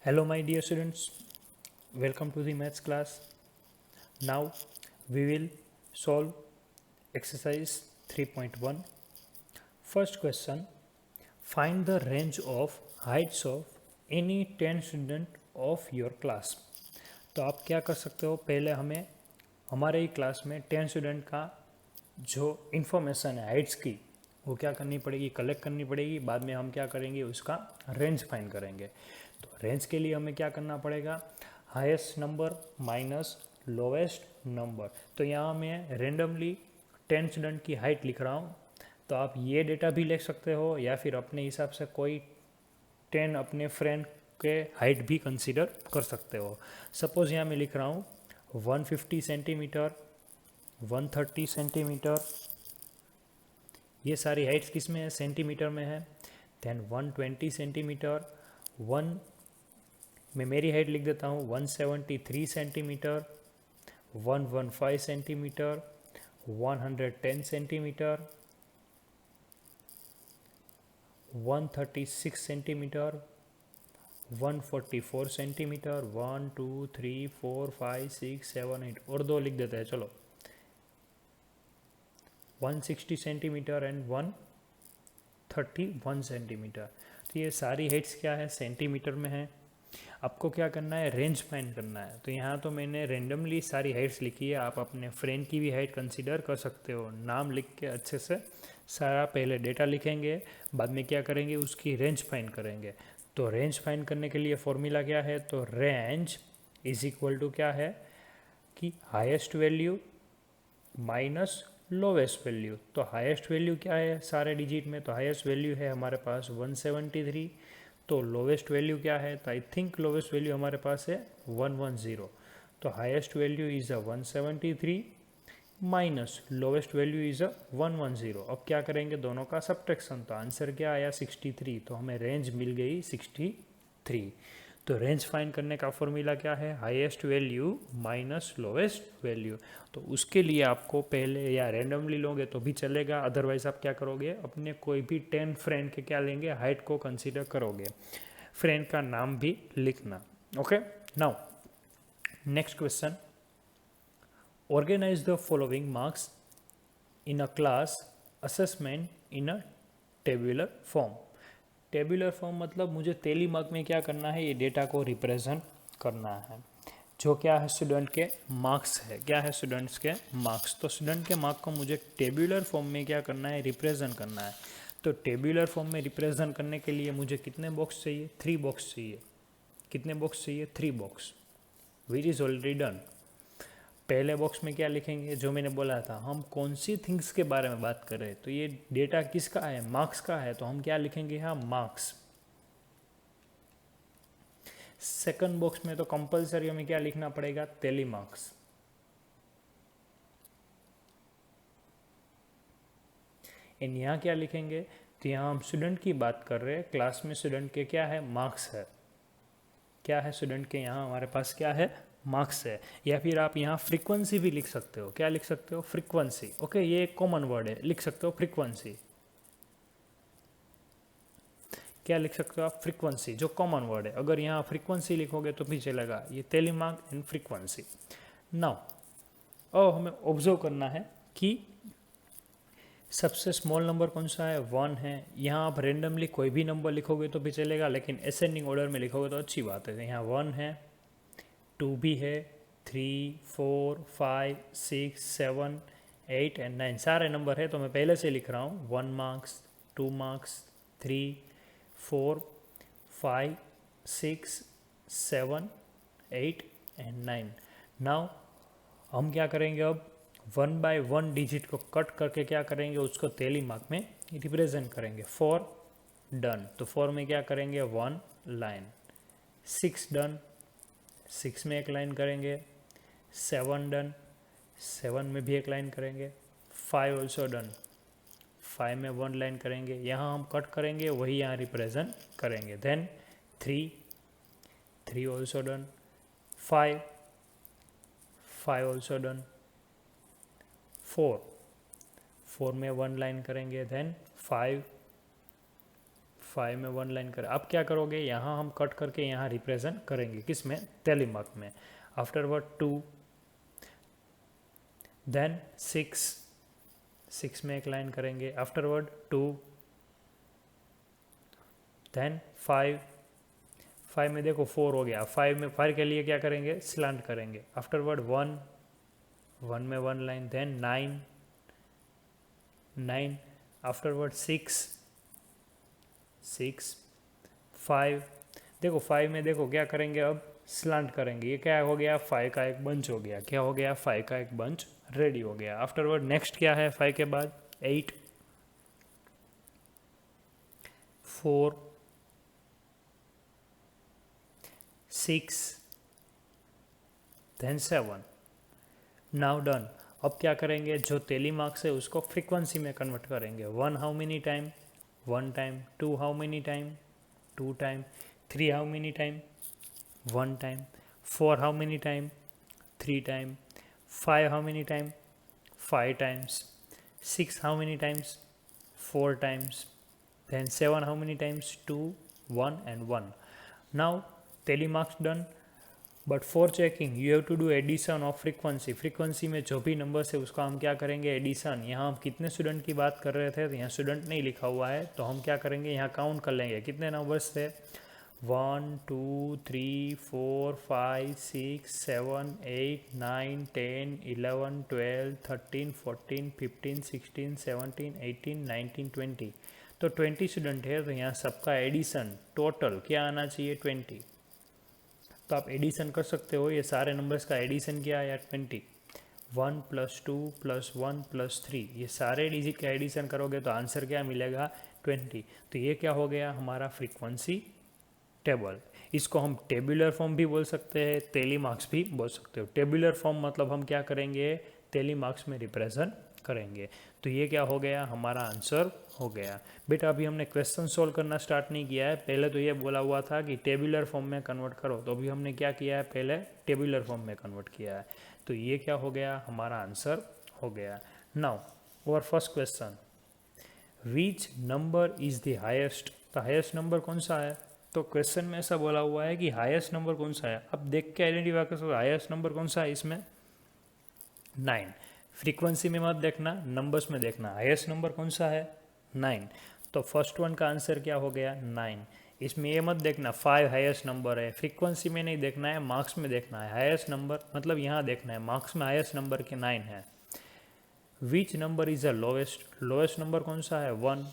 Hello, my dear students. Welcome to the maths class. Now we will solve exercise 3.1. First question: find the range of heights of any 10 student of your class. तो आप क्या कर सकते हो, पहले हमें हमारे ही क्लास में 10 स्टूडेंट का जो इन्फॉर्मेशन है हाइट्स की वो क्या करनी पड़ेगी, कलेक्ट करनी पड़ेगी। बाद में हम क्या करेंगे, उसका रेंज फाइंड करेंगे। तो रेंज के लिए हमें क्या करना पड़ेगा, highest number minus lowest number. तो यहाँ मैं रेंडमली 10 स्टूडेंट की हाइट लिख रहा हूँ। तो आप ये डेटा भी लिख सकते हो या फिर अपने हिसाब से कोई 10 अपने फ्रेंड के हाइट भी कंसीडर कर सकते हो। सपोज यहाँ मैं लिख रहा हूँ 150 सेंटीमीटर, 130 सेंटीमीटर, ये सारी हाइट्स किस में है, सेंटीमीटर में है। देन 120 सेंटीमीटर, मैं मेरी हाइट लिख देता हूँ 173 centimetre, 115 centimetre, 110 centimetre, 136 centimetre, 144 centimetre, 1 2 3 4 5 6 7 8 और दो लिख देते हैं। चलो 160 सेंटीमीटर एंड 131 सेंटीमीटर। तो ये सारी हाइट्स क्या है, सेंटीमीटर में है। आपको क्या करना है, रेंज फाइंड करना है। तो यहाँ तो मैंने रेंडमली सारी हाइट्स लिखी है, आप अपने फ्रेंड की भी हाइट कंसीडर कर सकते हो। नाम लिख के अच्छे से सारा पहले डेटा लिखेंगे, बाद में क्या करेंगे, उसकी रेंज फाइंड करेंगे। तो रेंज फाइंड करने के लिए फॉर्मूला क्या है, तो रेंज इज इक्वल टू क्या है कि highest value minus lowest value. तो हाईएस्ट वैल्यू क्या है सारे डिजिट में, तो हाईएस्ट वैल्यू है हमारे पास 173। तो लोवेस्ट वैल्यू क्या है, तो आई थिंक लोवेस्ट वैल्यू हमारे पास है 110। तो highest value is a 173 minus lowest value is a 110। अब क्या करेंगे, दोनों का सब्ट्रैक्शन। तो आंसर क्या आया 63। तो हमें रेंज मिल गई 63। तो रेंज फाइंड करने का फॉर्मूला क्या है, highest value minus lowest value. तो उसके लिए आपको पहले या रैंडमली लोगे तो भी चलेगा, अदरवाइज आप क्या करोगे, अपने कोई भी 10 फ्रेंड के क्या लेंगे, हाइट को कंसीडर करोगे। फ्रेंड का नाम भी लिखना। Okay, now next question, organise the following marks in a class assessment in a tabular form. Tabular form मतलब मुझे तेली मार्क में क्या करना है, ये डेटा को रिप्रेजेंट करना है। जो क्या है, स्टूडेंट के मार्क्स है। क्या है, स्टूडेंट्स के मार्क्स। तो स्टूडेंट के मार्क को मुझे टेबुलर फॉर्म में क्या करना है, रिप्रेजेंट करना है। तो टेबुलर फॉर्म में रिप्रेजेंट करने के लिए मुझे कितने बॉक्स चाहिए, 3 बॉक्स चाहिए। कितने बॉक्स चाहिए, 3 box, which is already done. पहले बॉक्स में क्या लिखेंगे, जो मैंने बोला था, हम कौन सी थिंग्स के बारे में बात कर रहे हैं। तो ये डेटा किसका है, मार्क्स का है। तो हम क्या लिखेंगे यहाँ, मार्क्स। सेकंड बॉक्स में तो कंपलसरी हमें क्या लिखना पड़ेगा, तेली मार्क्स। एंड यहाँ क्या लिखेंगे, तो यहाँ हम स्टूडेंट की बात कर रहे हैं, क्लास में स्टूडेंट के क्या है, मार्क्स है। क्या है, स्टूडेंट के यहाँ हमारे पास क्या है, मार्क्स है। या फिर आप यहाँ फ्रीक्वेंसी भी लिख सकते हो। क्या लिख सकते हो, फ्रीक्वेंसी। ओके, ये एक कॉमन वर्ड है, लिख सकते हो फ्रीक्वेंसी। क्या लिख सकते हो आप, फ्रीक्वेंसी, जो कॉमन वर्ड है। अगर यहाँ फ्रीक्वेंसी लिखोगे तो भी चलेगा, ये तेली मार्क एंड फ्रीक्वेंसी। नाउ हमें ऑब्जर्व करना है कि सबसे स्मॉल नंबर कौन सा है, 1 है। यहाँ आप रेंडमली कोई भी नंबर लिखोगे तो भी चलेगा, लेकिन असेंडिंग ऑर्डर में लिखोगे तो अच्छी बात है। यहाँ 1 है, 2 भी है, 3 4 5 6 7 8 एंड 9 सारे नंबर है। तो मैं पहले से लिख रहा हूँ 1 मार्क्स, 2 मार्क्स, 3 4 5 6 7 8 एंड 9। नाउ हम क्या करेंगे, अब 1 बाय 1 डिजिट को कट करके क्या करेंगे, उसको तेली मार्क में रिप्रेजेंट करेंगे। 4 डन, तो 4 में क्या करेंगे, 1 लाइन। 6 डन, 6 में एक लाइन करेंगे। 7 डन, 7 में भी एक लाइन करेंगे। 5 ऑल्सो डन, 5 में 1 लाइन करेंगे। यहाँ हम कट करेंगे, वही यहाँ रिप्रेजेंट करेंगे। Then 3, 3 also done. 5, 5 also done. 4 में 1 लाइन करेंगे। देन 5, 5 में 1 लाइन करें। अब क्या करोगे, यहाँ हम कट करके यहाँ रिप्रेजेंट करेंगे, किस में, तेलीमार्क में। आफ्टरवर्ड 2, देन 6 में एक लाइन करेंगे। आफ्टरवर्ड 2, देन 5 में देखो 4 हो गया। 5 के लिए क्या करेंगे, स्लांट करेंगे। आफ्टरवर्ड 1 में 1 लाइन, देन 9, आफ्टरवर्ड 6, 5 देखो 5 में देखो क्या करेंगे, अब स्लांट करेंगे। ये क्या हो गया, 5 का एक बंच हो गया। क्या हो गया, 5 का एक बंच रेडी हो गया। आफ्टरवर्ड नेक्स्ट क्या है 5 के बाद, 8, 4, 6, देन 7। Now done. अब क्या करेंगे, जो तेलीमार्क्स है उसको फ्रीक्वेंसी में कन्वर्ट करेंगे। 1 how many time, 1 time. 2 how many time, 2 time. 3 how many time, 1 time. 4 how many time, 3 time. 5 how many time, 5 times. 6 how many times, 4 times. Then 7 how many times, 2, 1 and 1. Now telemarks done, but for checking you have to do addition of frequency. frequency में जो भी numbers है उसका हम क्या करेंगे, addition. यहाँ हम कितने स्टूडेंट की बात कर रहे थे, तो यहाँ स्टूडेंट नहीं लिखा हुआ है, तो हम क्या करेंगे, यहाँ काउंट कर लेंगे कितने नंबर्स थे। 1 2 3 4 5 6 7 8 9 10 11 12 13 14 15 16 17 18 19 20। तो 20 स्टूडेंट है, तो यहाँ सबका एडिशन टोटल क्या आना चाहिए, 20। तो आप एडिशन कर सकते हो, ये सारे नंबर्स का एडिशन क्या है, 20। 1 + 2 + 1 + 3, ये सारे डिजिट का एडिशन करोगे तो आंसर क्या मिलेगा, 20। तो ये क्या हो गया हमारा फ्रीक्वेंसी टेबल। इसको हम टेबुलर फॉर्म भी बोल सकते हैं, तेलीमार्क्स भी बोल सकते हो। टेबुलर फॉर्म मतलब हम क्या करेंगे, तेलीमार्क्स में रिप्रेजेंट करेंगे। तो ये क्या हो गया, हमारा आंसर हो गया। बेटा अभी हमने क्वेश्चन सोल्व करना स्टार्ट नहीं किया है, पहले तो ये बोला हुआ था कि टेबुलर फॉर्म में कन्वर्ट करो, तो अभी हमने क्या किया है, पहले टेबुलर फॉर्म में कन्वर्ट किया है। तो ये क्या हो गया, हमारा आंसर हो गया। नाउ और first question, which number is the highest. तो हाईएस्ट नंबर कौन सा है, तो क्वेश्चन में ऐसा बोला हुआ है कि हाईएस्ट नंबर कौन सा है। अब देख के आइडेंटिफाई कर सकते, हाईएस्ट नंबर कौन सा है इसमें, 9। फ्रीक्वेंसी में मत देखना, नंबर्स में देखना, हाईएस्ट नंबर कौन सा है, 9। तो फर्स्ट वन का आंसर क्या हो गया, 9। इसमें ये मत देखना 5 हाईएस्ट नंबर है, फ्रीक्वेंसी में नहीं देखना है, मार्क्स में देखना है। हाईएस्ट नंबर मतलब यहाँ देखना है, मार्क्स में हाईएस्ट नंबर के 9 है। Which number is a lowest, lowest number कौन सा है, 1।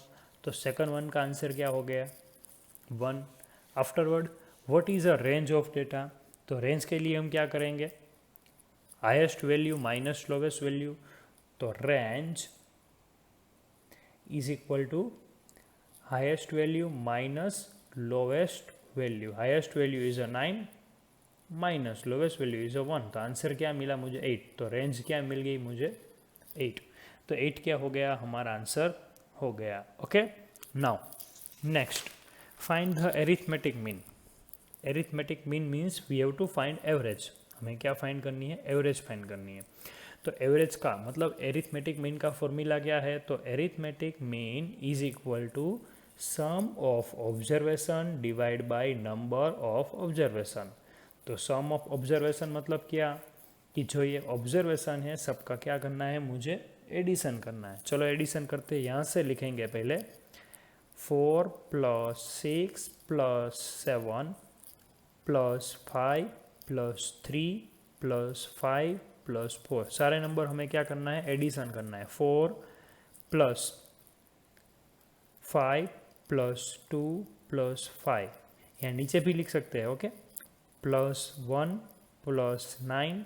तो सेकंड वन का आंसर क्या हो गया, 1। Afterward what is a range of data, तो रेंज के लिए हम क्या करेंगे, highest value minus lowest value. तो range is equal to highest value minus lowest value. Highest value is a 9 minus lowest value is a 1। तो answer क्या मिला मुझे, 8। तो रेंज क्या मिल गई मुझे, 8। तो 8 क्या हो गया, हमारा आंसर हो गया। Okay, now next find the arithmetic mean. Arithmetic mean means we have to find average. हमें क्या फाइंड करनी है, एवरेज फाइंड करनी है। तो एवरेज का मतलब एरिथमेटिक मीन का फॉर्मूला क्या है, तो arithmetic mean is equal to sum of observation divide by number of observation. तो सम ऑफ ऑब्जर्वेशन मतलब क्या, कि जो ये ऑब्जर्वेशन है सबका क्या करना है, मुझे एडिशन करना है। चलो एडिशन करते हैं, यहाँ से लिखेंगे पहले 4 + 6 + 7 + 5 + 3 + 5 + 4, सारे नंबर हमें क्या करना है, एडिशन करना है। 4 + 5 + 2 + 5, यहाँ नीचे भी लिख सकते हैं, ओके। +1 + 9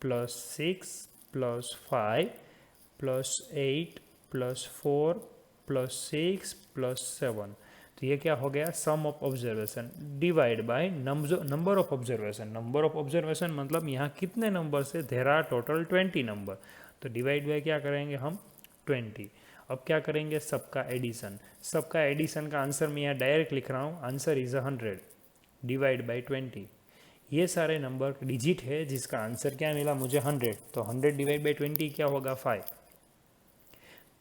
+ 6 + 5 + 8 + 4 + 6 + 7। तो ये क्या हो गया, sum of observation divide by number of observation. Number of observation मतलब यहाँ कितने नंबर से, देयर आर टोटल 20 नंबर। तो डिवाइड बाय क्या करेंगे हम, 20। अब क्या करेंगे, सबका एडिशन। सबका एडिशन का आंसर मैं यहाँ डायरेक्ट लिख रहा हूँ, आंसर इज 100 डिवाइड बाई 20। ये सारे नंबर डिजिट है जिसका आंसर क्या मिला मुझे, 100। तो 100 डिवाइड बाई 20 क्या होगा, 5।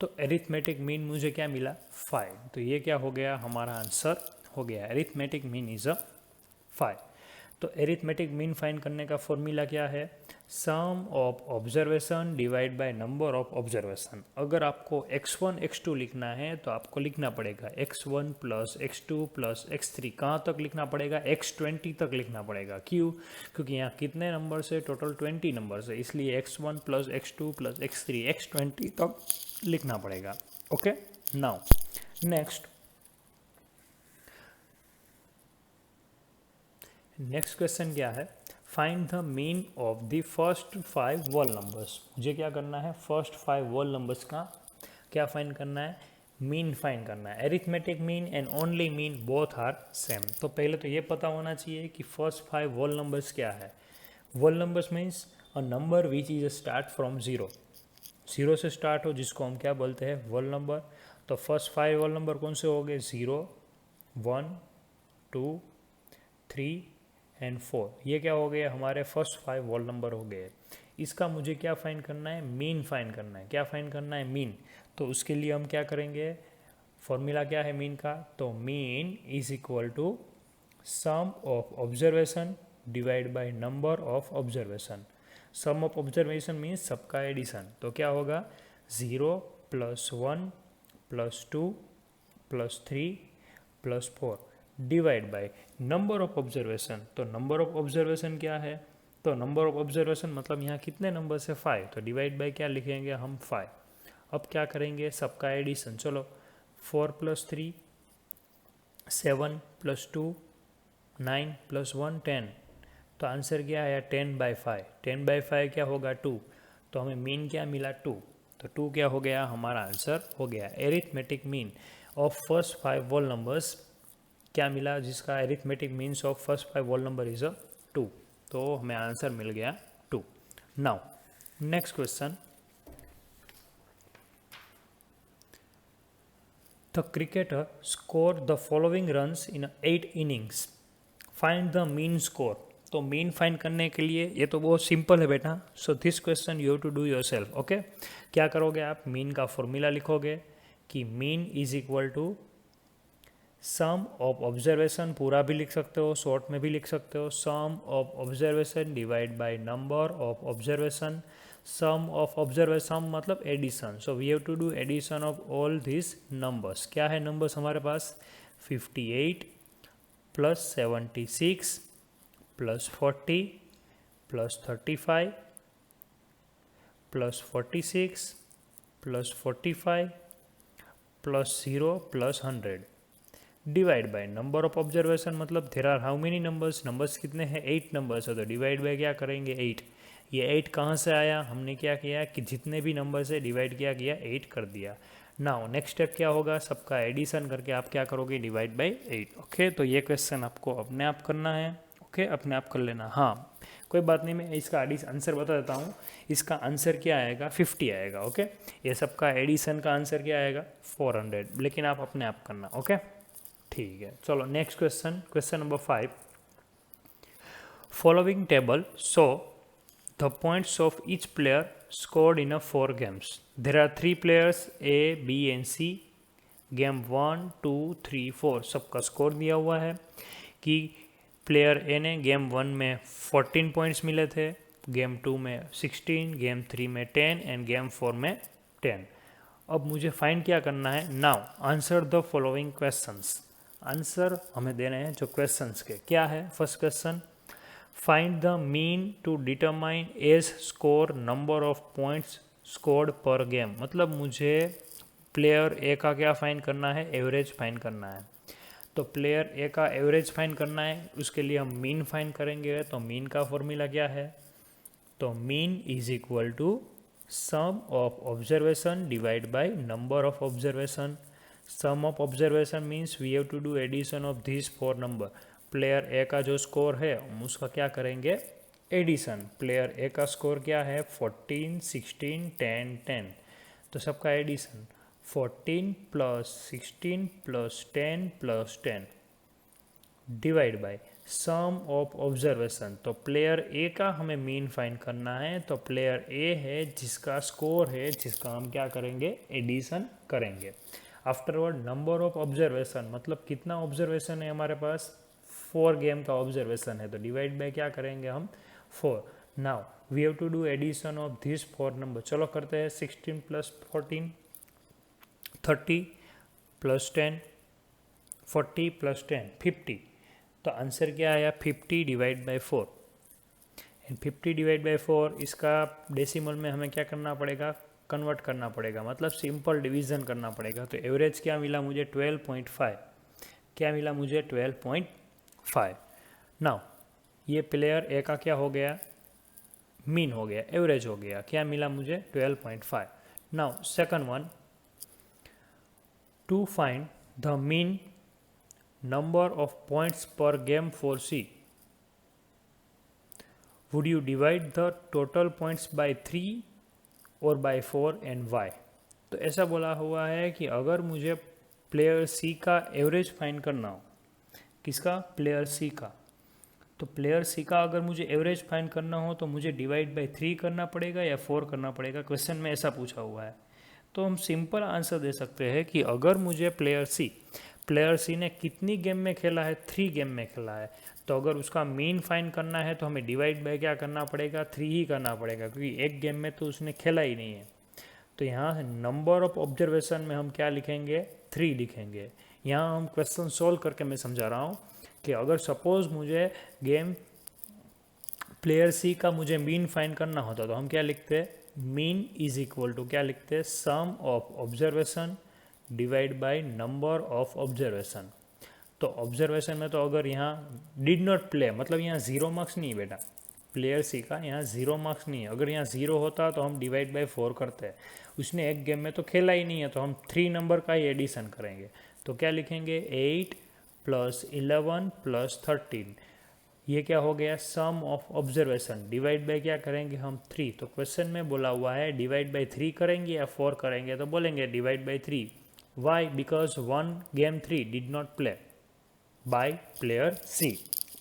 तो एरिथमेटिक मीन मुझे क्या मिला 5, तो ये क्या हो गया हमारा आंसर हो गया, एरिथमेटिक मीन इज 5। तो एरिथमेटिक मीन फाइंड करने का फॉर्मूला क्या है, sum of observation divide by number of observation. अगर आपको x1 x2 लिखना है तो आपको लिखना पड़ेगा x1 plus x2 plus x3, कहाँ तक लिखना पड़ेगा, x20 तक लिखना पड़ेगा। क्यों, क्योंकि यहाँ कितने नंबर से, टोटल 20 नंबर से, इसलिए x1 plus x2 plus x3 x20 तक लिखना पड़ेगा। ओके, नाउ नेक्स्ट क्वेश्चन क्या है, find the mean of the first 5 whole numbers. मुझे क्या करना है, फर्स्ट 5 वोल नंबर्स का क्या फाइंड करना है, मीन फाइंड करना है। Arithmetic mean and only mean both are same. तो पहले तो ये पता होना चाहिए कि फर्स्ट 5 वोल नंबर्स क्या है। Whole numbers means a number which is start from zero, zero से स्टार्ट हो, जिसको हम क्या बोलते हैं, वोल नंबर। तो फर्स्ट 5 वोल नंबर कौन से हो गए, 0 1 2 3 एंड 4, ये क्या हो गए हमारे फर्स्ट 5 वोल नंबर हो गए। इसका मुझे क्या फाइंड करना है, मीन फाइंड करना है। क्या फाइंड करना है, मीन। तो उसके लिए हम क्या करेंगे, फॉर्मूला क्या है मीन का, तो mean is equal to sum of observation divide by number of observation. Sum of observation means सबका एडिशन। तो क्या होगा, 0 plus 1 plus 2 plus 3 plus 4 divide by number of observation. तो नंबर ऑफ ऑब्जर्वेशन क्या है, तो नंबर ऑफ ऑब्जर्वेशन मतलब यहाँ कितने नंबर से 5, तो डिवाइड बाय क्या लिखेंगे हम 5। अब क्या करेंगे, सबका एडिशन। चलो 4 प्लस 3 7 प्लस 2 9 प्लस 1 10, तो आंसर क्या है 10/5। 10/5 क्या होगा 2, तो हमें मीन क्या मिला 2, तो 2 क्या हो गया हमारा आंसर हो गया। Arithmetic mean of first 5 whole numbers क्या मिला, जिसका arithmetic means of first 5 whole number is 2, तो हमें आंसर मिल गया 2। Now next question, the cricketer score the following runs in 8 innings, find the mean score. तो मीन फाइंड करने के लिए ये तो बहुत सिंपल है बेटा, so this question you have to do yourself. Okay, क्या करोगे आप, मीन का फॉर्मूला लिखोगे कि mean is equal to sum of observation, पूरा भी लिख सकते हो, शॉर्ट में भी लिख सकते हो, sum of observation divide by number of observation. Sum of observation मतलब addition, so we have to do addition of all this numbers. क्या है नंबर्स हमारे पास, 58 plus 76 plus 40 plus 35 plus 46 plus 45 plus 0 plus 100 divide by number of observation मतलब there are how many numbers, numbers कितने हैं 8 numbers है, तो divide by क्या करेंगे 8। ये 8 कहाँ से आया, हमने क्या किया कि जितने भी नंबर से डिवाइड क्या किया 8 कर दिया। नाउ नेक्स्ट स्टेप क्या होगा, सबका एडिशन करके आप क्या करोगे, डिवाइड बाय 8। ओके, तो ये क्वेश्चन आपको अपने आप करना है। ओके, अपने आप कर लेना। हाँ कोई बात नहीं, मैं इसका आंसर बता देता हूँ। इसका आंसर क्या आएगा, 50 आएगा। ओके, ये सबका एडिशन का आंसर क्या आएगा 400, लेकिन आप अपने आप करना। ओके ठीक है, चलो next question, question number 5, following table show the points of each player scored in 4 games. There are 3 players A, B and C। Game 1 2 3 4 सबका स्कोर दिया हुआ है कि प्लेयर A ने गेम 1 में 14 पॉइंट्स मिले थे, गेम 2 में 16, गेम 3 में 10 एंड गेम 4 में 10। अब मुझे फाइंड क्या करना है, now answer the following questions. Answer हमें देने हैं जो क्वेश्चंस के। क्या है first question, find the mean to determine age score number of points scored per game. मतलब मुझे प्लेयर ए का क्या फाइंड करना है, एवरेज फाइंड करना है। तो प्लेयर ए का एवरेज फाइंड करना है, उसके लिए हम मीन फाइंड करेंगे। तो मीन का फॉर्मूला क्या है, तो mean is equal to sum of observation divide by number of observation. Sum of observation means we have to do addition of this 4 number. Player A का जो स्कोर है हम उसका क्या करेंगे, एडिशन। प्लेयर ए का स्कोर क्या है 14 16 10 10, तो सबका addition 14 plus 16 plus 10 plus 10 divide by sum of observation. तो प्लेयर ए का हमें मीन फाइंड करना है, तो प्लेयर ए है जिसका स्कोर है, जिसका हम क्या करेंगे, एडिशन करेंगे। आफ्टरवर्ड नंबर ऑफ ऑब्जर्वेशन, मतलब कितना ऑब्जर्वेशन है हमारे पास, 4 गेम का ऑब्जर्वेशन है, तो डिवाइड बाय क्या करेंगे हम, 4। Now we have to do addition of this 4 number. चलो करते हैं, 16 + 14 30 + 10 40 + 10 50। तो आंसर क्या आया, 50 divide by 4। And 50 divide by 4, इसका डेसिमल में हमें क्या करना पड़ेगा, कन्वर्ट करना पड़ेगा, मतलब सिंपल डिवीज़न करना पड़ेगा। तो एवरेज क्या मिला मुझे, 12.5। क्या मिला मुझे, 12.5। नाउ ये प्लेयर ए का क्या हो गया, मीन हो गया, एवरेज हो गया, क्या मिला मुझे, 12.5। Now second one, to find the mean number of points per game for C, would you divide the total points by 3 or by 4 and why? तो ऐसा बोला हुआ है कि अगर मुझे प्लेयर सी का एवरेज फाइंड करना हो, किसका, प्लेयर सी का, तो प्लेयर सी का अगर मुझे एवरेज फाइंड करना हो तो मुझे डिवाइड बाई 3 करना पड़ेगा या 4 करना पड़ेगा, क्वेश्चन में ऐसा पूछा हुआ है। तो हम सिंपल आंसर दे सकते हैं कि अगर मुझे प्लेयर सी ने कितनी गेम में खेला है, 3 गेम में खेला है, तो अगर उसका मीन फाइंड करना है तो हमें डिवाइड बाय क्या करना पड़ेगा, 3 ही करना पड़ेगा, क्योंकि एक गेम में तो उसने खेला ही नहीं है। तो यहाँ नंबर ऑफ ऑब्जर्वेशन में हम क्या लिखेंगे, 3 लिखेंगे। यहाँ हम क्वेश्चन सोल्व करके मैं समझा रहा हूँ कि अगर सपोज मुझे गेम प्लेयर सी का मुझे मीन फाइंड करना होता तो हम क्या लिखते, मीन इज इक्वल टू क्या लिखते, sum of observation divide by number of observation. तो ऑब्जर्वेशन में तो अगर यहाँ डिड नॉट प्ले, मतलब यहाँ 0 मार्क्स नहीं बेटा, प्लेयर सी का यहाँ 0 मार्क्स नहीं है। अगर यहाँ 0 होता तो हम डिवाइड बाय 4 करते हैं, उसने एक गेम में तो खेला ही नहीं है, तो हम 3 नंबर का ही एडिशन करेंगे। तो क्या लिखेंगे, 8 + 11 + 13, ये क्या हो गया, sum of observation divide by क्या करेंगे हम, 3। तो क्वेश्चन में बोला हुआ है डिवाइड बाय 3 करेंगे या 4 करेंगे, तो बोलेंगे divide by 3। Why? Because 1 game 3 did not play by player C.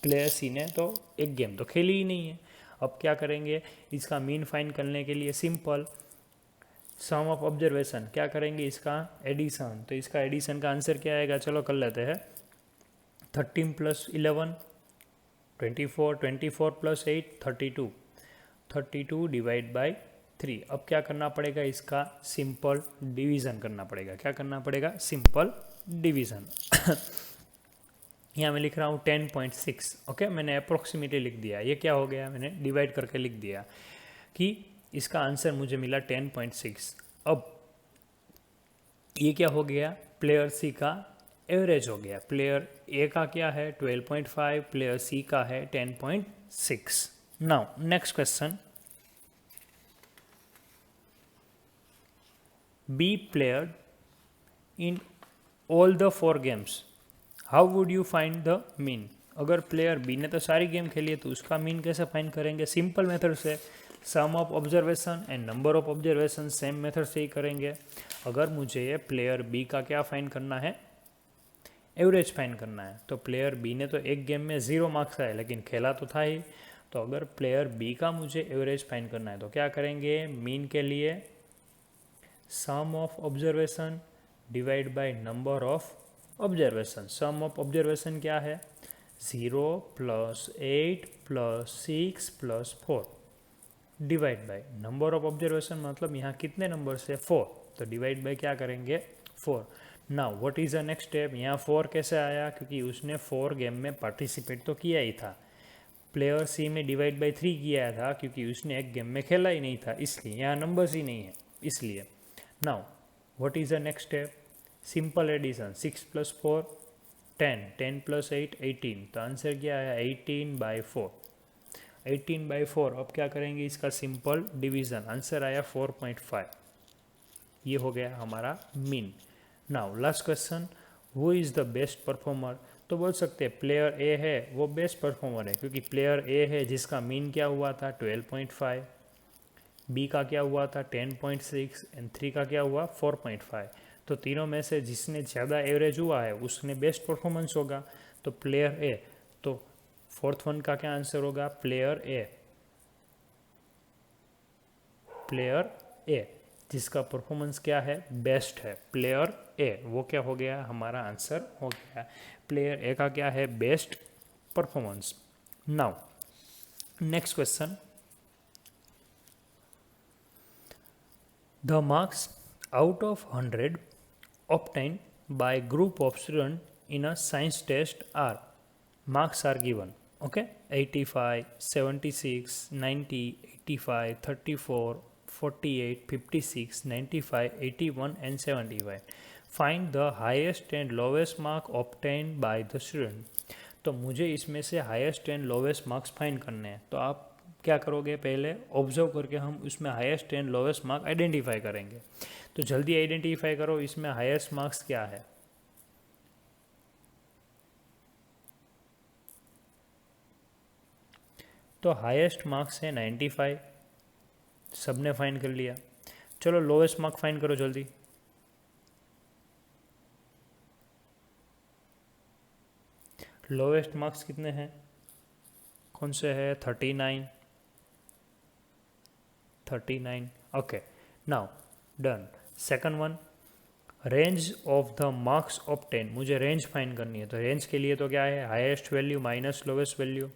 Player C ने तो एक गेम तो खेली ही नहीं है। अब क्या करेंगे, इसका मीन फाइंड करने के लिए सिंपल सम ऑफ ऑब्जर्वेशन, क्या करेंगे, इसका एडिशन। तो इसका एडिशन का आंसर क्या आएगा, चलो कर लेते हैं, 13 + 11 24, 24 + 8 32, 32 डिवाइड बाई 3। अब क्या करना पड़ेगा, इसका सिंपल डिवीज़न करना पड़ेगा। क्या करना पड़ेगा, सिंपल डिवीज़न। यहाँ मैं लिख रहा हूँ 10.6, ओके, मैंने अप्रोक्सीमेटली लिख दिया। ये क्या हो गया, मैंने डिवाइड करके लिख दिया कि इसका आंसर मुझे मिला 10.6। अब ये क्या हो गया, प्लेयर सी का एवरेज हो गया। प्लेयर ए का क्या है, 12.5, प्लेयर सी का है 10.6। Now next question, B played in all the 4 games. How would you find the mean? अगर प्लेयर बी ने तो सारी गेम खेली है तो उसका मीन कैसे फाइंड करेंगे, सिंपल मेथड से, sum of observation and number of observation, same method से ही करेंगे। अगर मुझे प्लेयर बी का क्या फाइंड करना है, एवरेज फाइंड करना है, तो प्लेयर बी ने तो एक गेम में 0 मार्क्स आए लेकिन खेला तो था ही। तो अगर प्लेयर बी का मुझे एवरेज फाइंड करना है तो क्या करेंगे, मीन के लिए sum of observation divide by number of observation. Sum of observation क्या है, 0 + 8 + 6 + 4 divide by number of observation, मतलब यहाँ कितने नंबर से, 4, तो डिवाइड बाय क्या करेंगे, 4। Now what is the next step, यहाँ 4 कैसे आया, क्योंकि उसने 4 गेम में पार्टिसिपेट तो किया ही था। प्लेयर सी में डिवाइड बाय 3 किया था क्योंकि उसने एक गेम में खेला ही नहीं था, इसलिए यहाँ नंबर्स ही नहीं है, इसलिए। Now, what is the next step? Simple addition, 6 + 4 10, 10 + 8 18। तो आंसर क्या है, 18/4। 18/4। अब क्या करेंगे, इसका सिंपल डिवीज़न, आंसर आया 4.5। ये हो गया हमारा mean. Now last question, who is the best performer. तो बोल सकते हैं प्लेयर ए है वो बेस्ट परफॉर्मर है, क्योंकि प्लेयर ए है जिसका मीन क्या हुआ था, 12.5, बी का क्या हुआ था 10.6 एंड 3 का क्या हुआ 4.5। तो तीनों में से जिसने ज़्यादा एवरेज हुआ है उसने बेस्ट परफॉर्मेंस होगा। तो प्लेयर ए, तो फोर्थ वन का क्या आंसर होगा? प्लेयर ए, प्लेयर ए जिसका परफॉर्मेंस क्या है? बेस्ट है, प्लेयर ए, वो क्या हो गया? हमारा आंसर हो गया। प्लेयर ए का क्या है? Best performance. Now next question, the marks out of 100 obtained by group of students in a science test are, marks are given, okay, 85, 76, 90, 85, 34, 48, 56, 95, 81 and 75. Find the highest and lowest mark obtained by the student. तो मुझे इसमें से highest and lowest marks find करने हैं। तो आप क्या करोगे? पहले ऑब्जर्व करके हम उसमें highest and lowest mark identify करेंगे। तो जल्दी आइडेंटिफाई करो, इसमें हाईएस्ट मार्क्स क्या है? तो हाईएस्ट मार्क्स है 95, सबने फाइंड कर लिया। चलो लोवेस्ट मार्क फाइंड करो जल्दी। लोवेस्ट मार्क्स कितने हैं? कौन से है? 39, 39, okay. Now done. Second one, range of the marks obtain, मुझे रेंज फाइंड करनी है। तो रेंज के लिए तो क्या है? Highest value minus lowest value.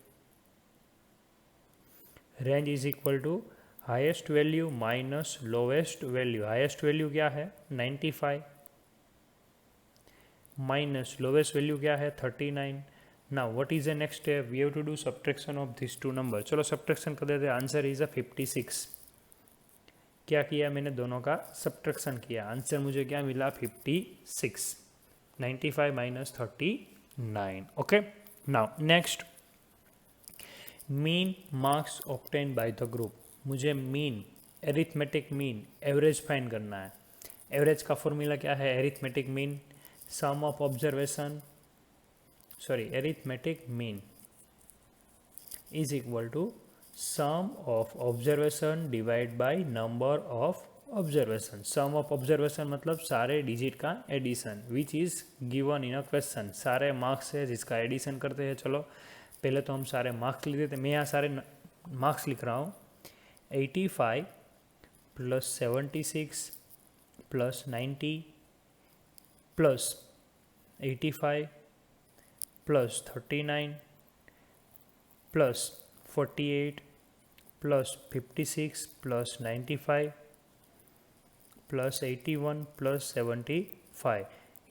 Range is equal to highest value minus lowest value. Highest value क्या है? 95 माइनस लोवेस्ट वैल्यू क्या है? 39। Now what is the next step? We have to do subtraction of this two number. चलो subtraction कर देते हैं। Answer is a 56। क्या किया मैंने? दोनों का सब्ट्रैक्शन किया। आंसर मुझे क्या मिला? 56। 95 minus 39, okay. Now next, mean marks obtain by the group. मुझे मीन, एरिथमेटिक मीन, एवरेज फाइंड करना है। एवरेज का फॉर्मूला क्या है? Arithmetic mean sum of observation, sorry arithmetic mean is equal to sum of observation divided by number of observation. sum of observation मतलब सारे digit का addition, which is given in a question. सारे marks है जिसका addition करते हैं। चलो पहले तो हम सारे मार्क्स लिख देते हैं। मैं यहाँ सारे मार्क्स लिख रहा हूँ। 85 plus 76 plus 90 plus 85 plus 39 plus 48 plus 56 plus 95 plus 81 plus 75।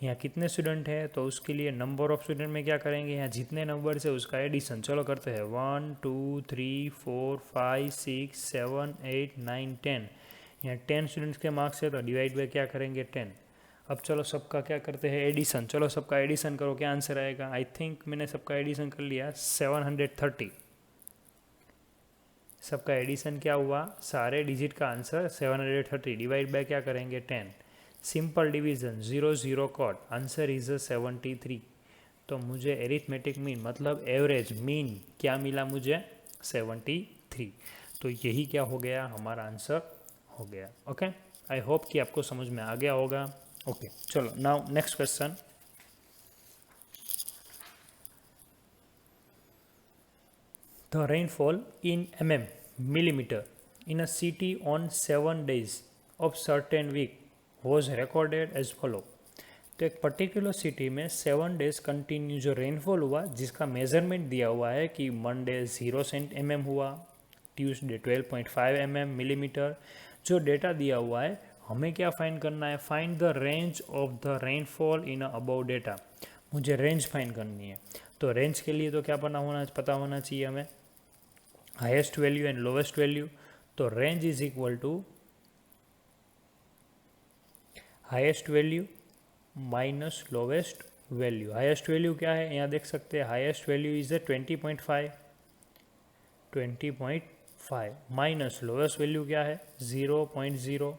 यहाँ कितने स्टूडेंट हैं? तो उसके लिए नंबर ऑफ स्टूडेंट में क्या करेंगे? यहाँ जितने नंबर से उसका एडिशन। चलो करते हैं। 1 2 3 4 5 6 7 8 9 10। यहाँ 10 स्टूडेंट्स के मार्क्स है तो डिवाइड बाय क्या करेंगे? 10। अब चलो सबका क्या करते हैं? एडिशन। चलो सबका एडिशन करो, क्या आंसर आएगा? आई थिंक मैंने सबका एडिशन कर लिया, 730। सबका एडिशन क्या हुआ? सारे डिजिट का आंसर 730 डिवाइड बाय क्या करेंगे? 10। Simple division, 0 0 cut, answer is 73। तो मुझे एरिथमेटिक मीन मतलब एवरेज मीन क्या मिला? मुझे 73। तो यही क्या हो गया? हमारा आंसर हो गया। ओके, आई होप कि आपको समझ में आ गया होगा। ओके चलो now next question. The rainfall in millimeter in a city on 7 days of certain week was recorded as follow. तो एक पर्टिकुलर सिटी में 7 डेज कंटिन्यू जो रेनफॉल हुआ जिसका मेजरमेंट दिया हुआ है कि मंडे 0 mm हुआ, ट्यूसडे 12.5 मिलीमीटर। जो डेटा दिया हुआ है हमें क्या फाइंड करना है? Find the range of the rainfall in about data. मुझे रेंज फाइंड करनी है। तो रेंज के लिए तो क्या पता होना चाहिए हमें? Highest value and lowest value. तो range is equal to highest value minus lowest value. Highest value क्या है? यहाँ देख सकते हैं highest value is 20.5 minus lowest value क्या है? 0.0।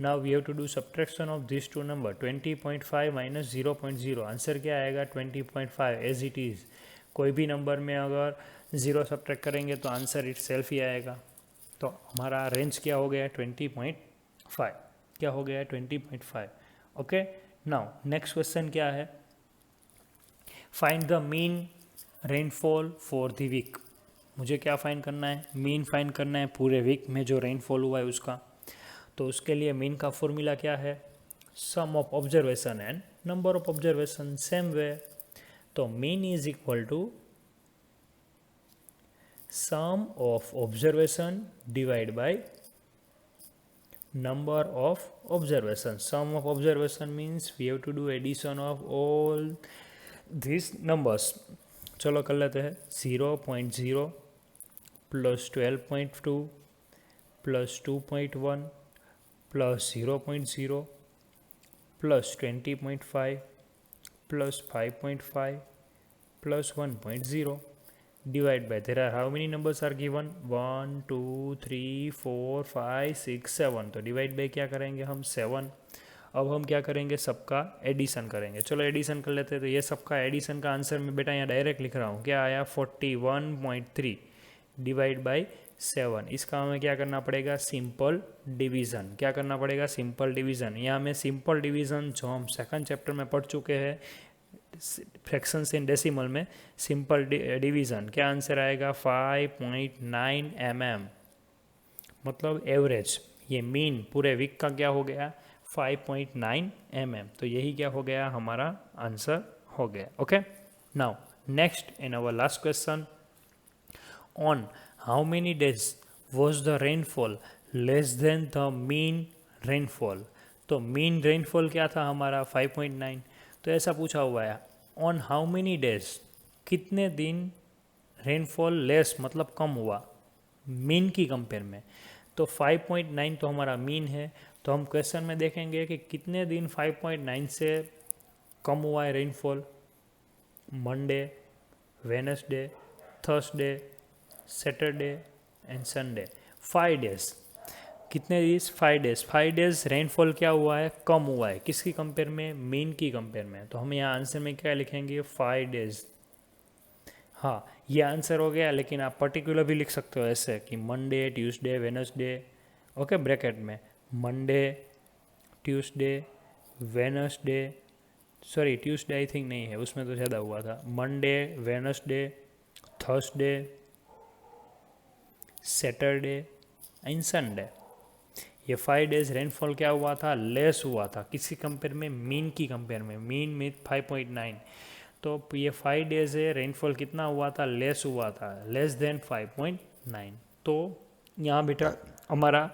Now we have to do subtraction of this two number. 20.5 minus 0.0, answer क्या आएगा? 20.5 एज इट इज़। कोई भी नंबर में अगर 0 सब्ट्रैक्ट करेंगे तो आंसर इट सेल्फ ही आएगा। तो हमारा रेंज क्या हो गया? 20.5। क्या हो गया? 20.5। ओके नाउ नेक्स्ट क्वेश्चन क्या है? Find the mean rainfall for the week. मुझे क्या फाइंड करना है? मीन फाइंड करना है पूरे वीक में जो रेनफॉल हुआ है उसका। तो उसके लिए मीन का फॉर्मूला क्या है? Sum of observation and number of observation, same way. तो mean is equal to sum of observation divide by number of observations. Sum of observation means we have to do addition of all these numbers. चलो कर लेते हैं। 0.0 plus 12.2 plus 2.1 plus 0.0 plus 20.5 plus 5.5 plus 1.0 divide by, there are how many numbers are given? 1 2 3 4 5 6 7। तो divide by क्या करेंगे हम? 7। अब हम क्या करेंगे? सबका एडिशन करेंगे। चलो एडिशन कर लेते हैं। तो ये सबका एडिशन का आंसर मैं बेटा यहाँ डायरेक्ट लिख रहा हूँ। क्या आया? 41.3 डिवाइड बाई 7। इसका हमें क्या करना पड़ेगा? Simple division. क्या करना पड़ेगा? Simple division. यहाँ में सिंपल डिवीज़न जो हम सेकंड चैप्टर में पढ़ चुके हैं फ्रैक्शंस इन डेसिमल में, सिंपल डिवीज़न, क्या आंसर आएगा? 5.9 mm, मतलब एवरेज। ये मीन पूरे वीक का क्या हो गया? 5.9 mm। तो यही क्या हो गया? हमारा आंसर हो गया। Okay, now next in our last question, on how many days was the rainfall less than the mean rainfall. तो मीन रेनफॉल क्या था हमारा? 5.9। तो ऐसा पूछा हुआ है ऑन हाउ मेनी डेज, कितने दिन रेनफॉल लेस मतलब कम हुआ मीन की कंपेयर में। तो 5.9 तो हमारा मीन है। तो हम क्वेश्चन में देखेंगे कि कितने दिन 5.9 से कम हुआ है rainfall. Monday, Wednesday, Thursday, Saturday and Sunday, 5 days. कितने डेज? 5 डेज। 5 डेज रेनफॉल क्या हुआ है? कम हुआ है। किसकी कंपेयर में? मीन की कंपेयर में। तो हम यहाँ आंसर में क्या लिखेंगे? 5 डेज। हाँ, ये आंसर हो गया। लेकिन आप पर्टिकुलर भी लिख सकते हो ऐसे कि Monday, Tuesday, Wednesday, okay, bracket में Monday, Tuesday, Wednesday, sorry Tuesday I think नहीं है, उसमें तो ज़्यादा हुआ था। Monday, Wednesday, Thursday, Saturday and Sunday. ये 5 डेज रेनफॉल क्या हुआ था? लेस हुआ था। किसकी कंपेयर में? मीन की कंपेयर में। मीन में 5.9। तो ये 5 डेज है, रेनफॉल कितना हुआ था? लेस हुआ था, लेस देन 5.9। तो यहाँ बेटा हमारा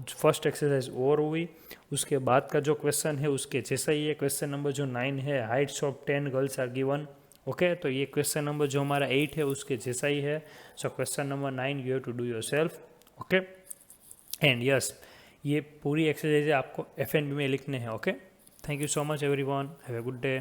फर्स्ट एक्सरसाइज और हुई। उसके बाद का जो क्वेश्चन है उसके जैसा ही है। क्वेश्चन नंबर जो 9 है, heights of 10 girls are given. Okay, तो ये क्वेश्चन नंबर जो हमारा 8 है उसके जैसा ही है। So question number 9 you have to do yourself. Okay, and yes, ये पूरी एक्सरसाइज आपको FNB में लिखने हैं। Okay, thank you so much everyone, have a good day.